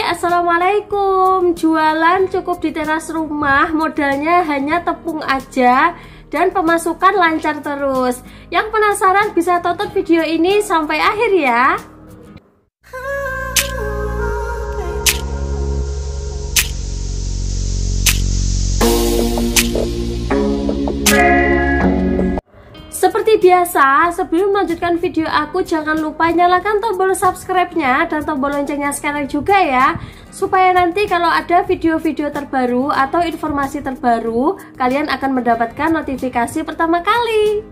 Assalamualaikum. Jualan cukup di teras rumah, modalnya hanya tepung aja dan pemasukan lancar terus. Yang penasaran bisa tonton video ini sampai akhir ya. Seperti biasa, sebelum melanjutkan video aku, jangan lupa nyalakan tombol subscribe-nya dan tombol loncengnya sekarang juga ya, supaya nanti kalau ada video-video terbaru atau informasi terbaru, kalian akan mendapatkan notifikasi pertama kali.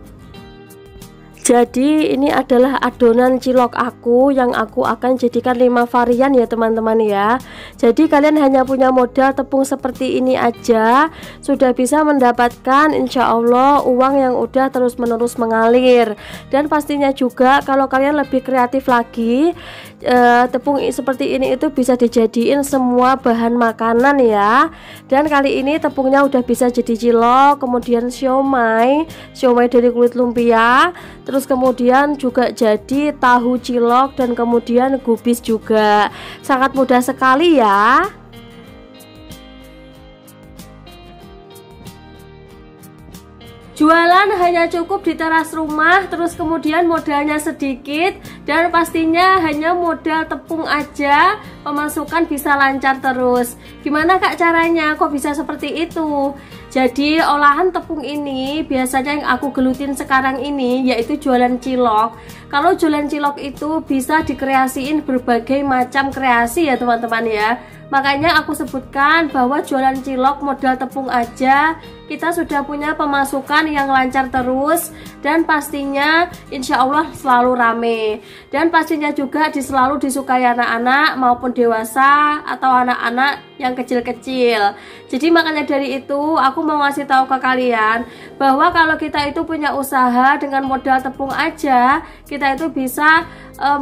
Jadi ini adalah adonan cilok aku yang aku akan jadikan 5 varian ya teman-teman ya. Jadi kalian hanya punya modal tepung seperti ini aja, sudah bisa mendapatkan insya Allah uang yang udah terus menerus mengalir. Dan pastinya juga kalau kalian lebih kreatif lagi, tepung seperti ini itu bisa dijadiin semua bahan makanan ya. Dan kali ini tepungnya udah bisa jadi cilok, kemudian siomay dari kulit lumpia, terus kemudian juga jadi tahu cilok, dan kemudian gubis juga. Sangat mudah sekali ya. Jualan hanya cukup di teras rumah, terus kemudian modalnya sedikit, dan pastinya hanya modal tepung aja, pemasukan bisa lancar terus. Gimana kak caranya? Kok bisa seperti itu? Jadi olahan tepung ini biasanya yang aku gelutin sekarang ini yaitu jualan cilok. Kalau jualan cilok itu bisa dikreasiin berbagai macam kreasi ya teman-teman ya. Makanya aku sebutkan bahwa jualan cilok modal tepung aja kita sudah punya pemasukan yang lancar terus, dan pastinya insya Allah selalu rame, dan pastinya juga selalu disukai anak-anak maupun dewasa atau anak-anak yang kecil-kecil. Jadi makanya dari itu aku mau ngasih tahu ke kalian bahwa kalau kita itu punya usaha dengan modal tepung aja, kita itu bisa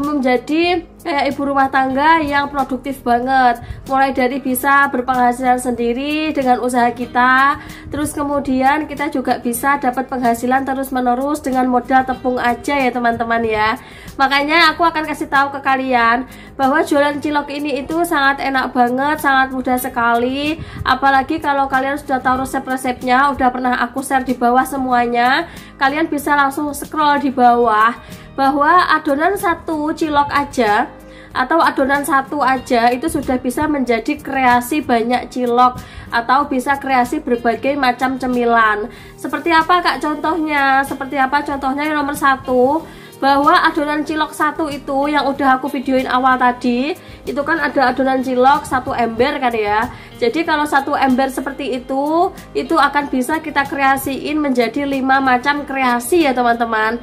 menjadi kayak ibu rumah tangga yang produktif banget. Mulai dari bisa berpenghasilan sendiri dengan usaha kita, terus kemudian kita juga bisa dapat penghasilan terus menerus dengan modal tepung aja ya teman-teman ya. Makanya aku akan kasih tahu ke kalian bahwa jualan cilok ini itu sangat enak banget, sangat mudah sekali. Apalagi kalau kalian sudah tahu resep-resepnya, udah pernah aku share di bawah semuanya, kalian bisa langsung scroll di bawah bahwa adonan satu cilok aja atau adonan satu aja itu sudah bisa menjadi kreasi banyak cilok atau bisa kreasi berbagai macam cemilan. Seperti apa kak contohnya? Seperti apa contohnya? Yang nomor 1, bahwa adonan cilok satu itu yang udah aku videoin awal tadi, itu kan ada adonan cilok 1 ember kan ya. Jadi kalau 1 ember seperti itu akan bisa kita kreasiin menjadi 5 macam kreasi ya teman-teman.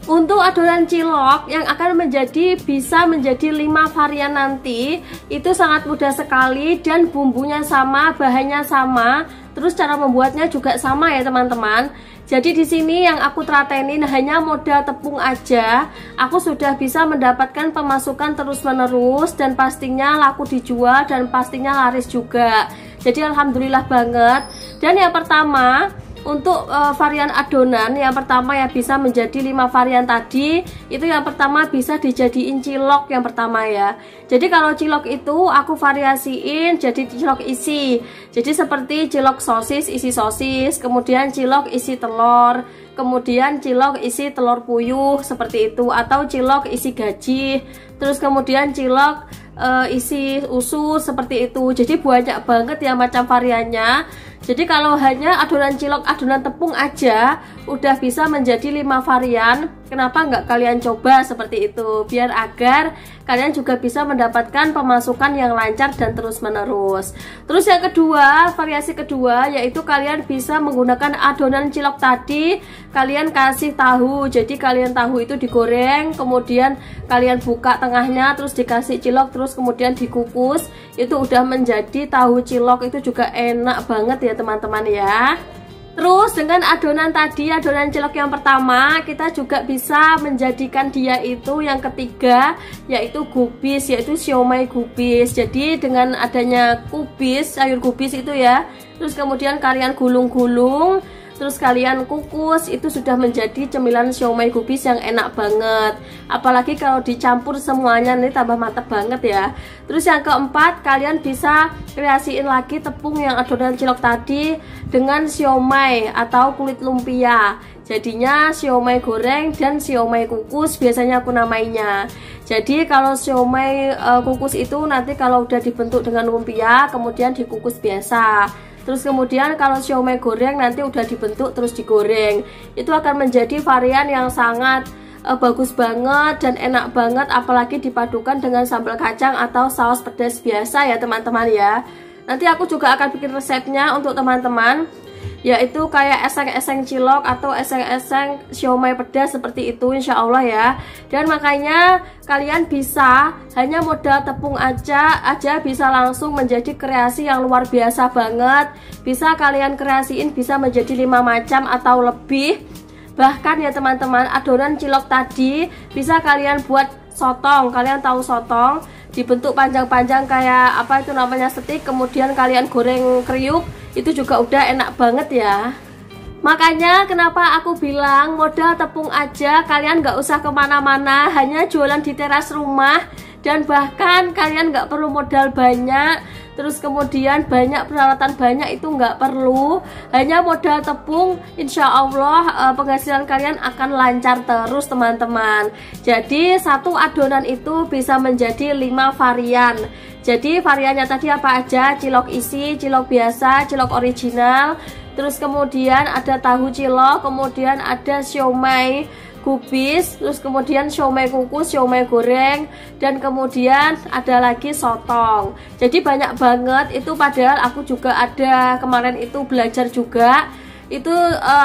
Untuk adonan cilok yang akan bisa menjadi 5 varian nanti, itu sangat mudah sekali dan bumbunya sama, bahannya sama, terus cara membuatnya juga sama ya teman-teman. Jadi di sini yang aku telatenin hanya modal tepung aja, aku sudah bisa mendapatkan pemasukan terus-menerus, dan pastinya laku dijual dan pastinya laris juga. Jadi alhamdulillah banget. Dan yang pertama, untuk varian adonan yang pertama yang bisa menjadi 5 varian tadi, itu yang pertama bisa dijadiin cilok yang pertama ya. Jadi kalau cilok itu aku variasiin jadi cilok isi. Jadi seperti cilok sosis isi sosis, kemudian cilok isi telur, kemudian cilok isi telur puyuh seperti itu, atau cilok isi gaji, terus kemudian cilok isi usus seperti itu. Jadi banyak banget ya macam variannya. Jadi kalau hanya adonan cilok, adonan tepung aja udah bisa menjadi 5 varian. Kenapa nggak kalian coba seperti itu, biar agar kalian juga bisa mendapatkan pemasukan yang lancar dan terus menerus. Terus yang kedua, variasi kedua, yaitu kalian bisa menggunakan adonan cilok tadi, kalian kasih tahu. Jadi kalian tahu itu digoreng, kemudian kalian buka tengahnya, terus dikasih cilok, terus kemudian dikukus. Itu udah menjadi tahu cilok, itu juga enak banget ya teman-teman ya. Terus dengan adonan tadi, adonan cilok yang pertama, kita juga bisa menjadikan dia itu yang ketiga, yaitu gubis, yaitu siomay gubis. Jadi dengan adanya kubis, sayur gubis itu ya, terus kemudian kalian gulung-gulung, terus kalian kukus, itu sudah menjadi cemilan siomay kubis yang enak banget. Apalagi kalau dicampur semuanya, ini tambah mantap banget ya. Terus yang keempat, kalian bisa kreasiin lagi tepung yang adonan cilok tadi dengan siomay atau kulit lumpia. Jadinya siomay goreng dan siomay kukus biasanya aku namainya. Jadi kalau siomay kukus itu nanti kalau udah dibentuk dengan lumpia kemudian dikukus biasa. Terus kemudian kalau siomay goreng nanti udah dibentuk terus digoreng. Itu akan menjadi varian yang sangat bagus banget dan enak banget, apalagi dipadukan dengan sambal kacang atau saus pedas biasa ya teman-teman ya. Nanti aku juga akan bikin resepnya untuk teman-teman, yaitu kayak eseng-eseng cilok atau eseng-eseng siomay pedas seperti itu insya Allah ya. Dan makanya kalian bisa hanya modal tepung aja bisa langsung menjadi kreasi yang luar biasa banget. Bisa kalian kreasiin bisa menjadi 5 macam atau lebih. Bahkan ya teman-teman, adonan cilok tadi bisa kalian buat sotong. Kalian tahu sotong, dibentuk panjang-panjang kayak apa itu namanya steak, kemudian kalian goreng kriuk, itu juga udah enak banget ya. Makanya kenapa aku bilang modal tepung aja, kalian nggak usah kemana-mana, hanya jualan di teras rumah. Dan bahkan kalian nggak perlu modal banyak, terus kemudian banyak peralatan banyak, itu nggak perlu. Hanya modal tepung, insya Allah penghasilan kalian akan lancar terus teman-teman. Jadi satu adonan itu bisa menjadi 5 varian. Jadi variannya tadi apa aja? Cilok isi, cilok biasa, cilok original, terus kemudian ada tahu cilok, kemudian ada siomay kubis, terus kemudian siomay kukus, siomay goreng, dan kemudian ada lagi sotong. Jadi banyak banget itu, padahal aku juga ada kemarin itu belajar juga. Itu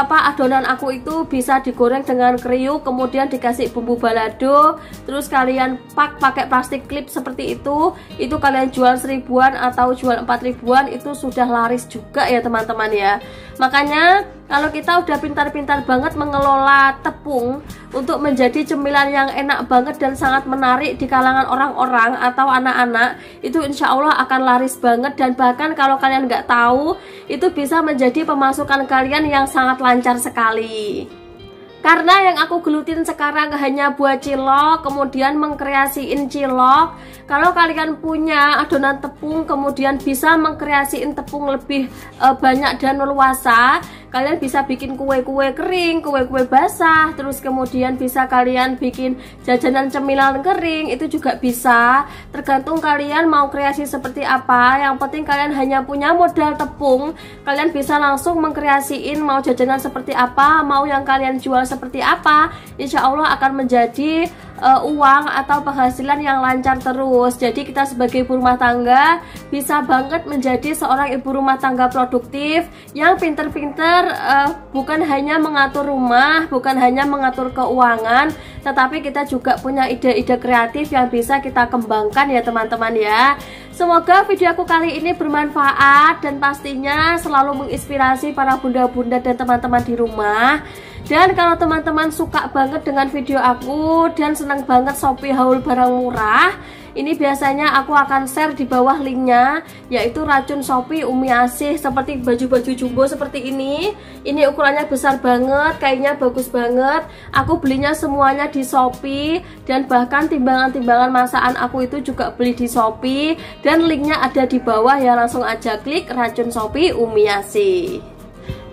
adonan aku itu bisa digoreng dengan kriuk, kemudian dikasih bumbu balado, terus kalian pakai plastik klip seperti itu kalian jual 1000-an atau jual 4000-an, itu sudah laris juga ya teman-teman ya. Makanya kalau kita udah pintar-pintar banget mengelola tepung untuk menjadi cemilan yang enak banget dan sangat menarik di kalangan orang-orang atau anak-anak, itu insya Allah akan laris banget. Dan bahkan kalau kalian nggak tahu, itu bisa menjadi pemasukan kalian yang sangat lancar sekali. Karena yang aku gelutin sekarang hanya buat cilok, kemudian mengkreasiin cilok. Kalau kalian punya adonan tepung, kemudian bisa mengkreasiin tepung lebih banyak dan luasa, kalian bisa bikin kue-kue kering, kue-kue basah, terus kemudian bisa kalian bikin jajanan cemilan kering, itu juga bisa. Tergantung kalian mau kreasi seperti apa. Yang penting kalian hanya punya modal tepung, kalian bisa langsung mengkreasiin mau jajanan seperti apa, mau yang kalian jual seperti apa, insya Allah akan menjadi uang atau penghasilan yang lancar terus. Jadi kita sebagai ibu rumah tangga bisa banget menjadi seorang ibu rumah tangga produktif yang pinter-pinter, bukan hanya mengatur rumah, bukan hanya mengatur keuangan, tetapi kita juga punya ide-ide kreatif yang bisa kita kembangkan ya teman-teman ya. Semoga video aku kali ini bermanfaat dan pastinya selalu menginspirasi para bunda-bunda dan teman-teman di rumah. Dan kalau teman-teman suka banget dengan video aku dan senang banget Shopee haul barang murah, ini biasanya aku akan share di bawah linknya, yaitu racun Shopee Umi Asih, seperti baju-baju jumbo seperti ini. Ini ukurannya besar banget, kayaknya bagus banget. Aku belinya semuanya di Shopee, dan bahkan timbangan-timbangan masakan aku itu juga beli di Shopee. Dan linknya ada di bawah ya, langsung aja klik racun Shopee Umi Asih.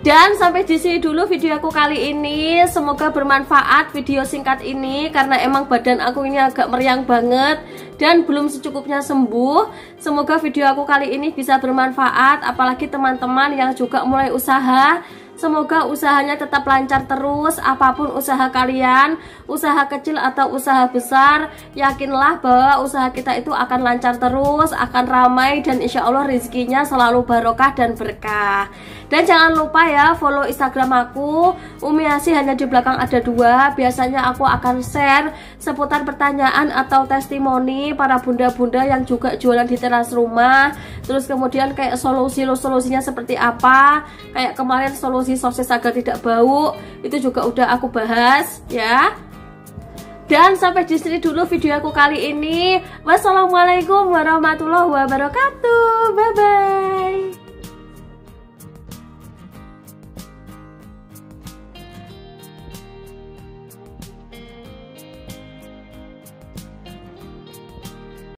Dan sampai di sini dulu video aku kali ini. Semoga bermanfaat video singkat ini, karena emang badan aku ini agak meriang banget dan belum secukupnya sembuh. Semoga video aku kali ini bisa bermanfaat, apalagi teman-teman yang juga mulai usaha. Semoga usahanya tetap lancar terus. Apapun usaha kalian, usaha kecil atau usaha besar, yakinlah bahwa usaha kita itu akan lancar terus, akan ramai, dan insya Allah rezekinya selalu barokah dan berkah. Dan jangan lupa ya, follow Instagram aku, Umi Asih, hanya di belakang ada 2. Biasanya aku akan share seputar pertanyaan atau testimoni para bunda-bunda yang juga jualan di teras rumah. Terus kemudian kayak solusinya seperti apa. Kayak kemarin solusi sosis agar tidak bau, itu juga udah aku bahas ya. Dan sampai di sini dulu video aku kali ini. Wassalamualaikum warahmatullahi wabarakatuh. Bye bye.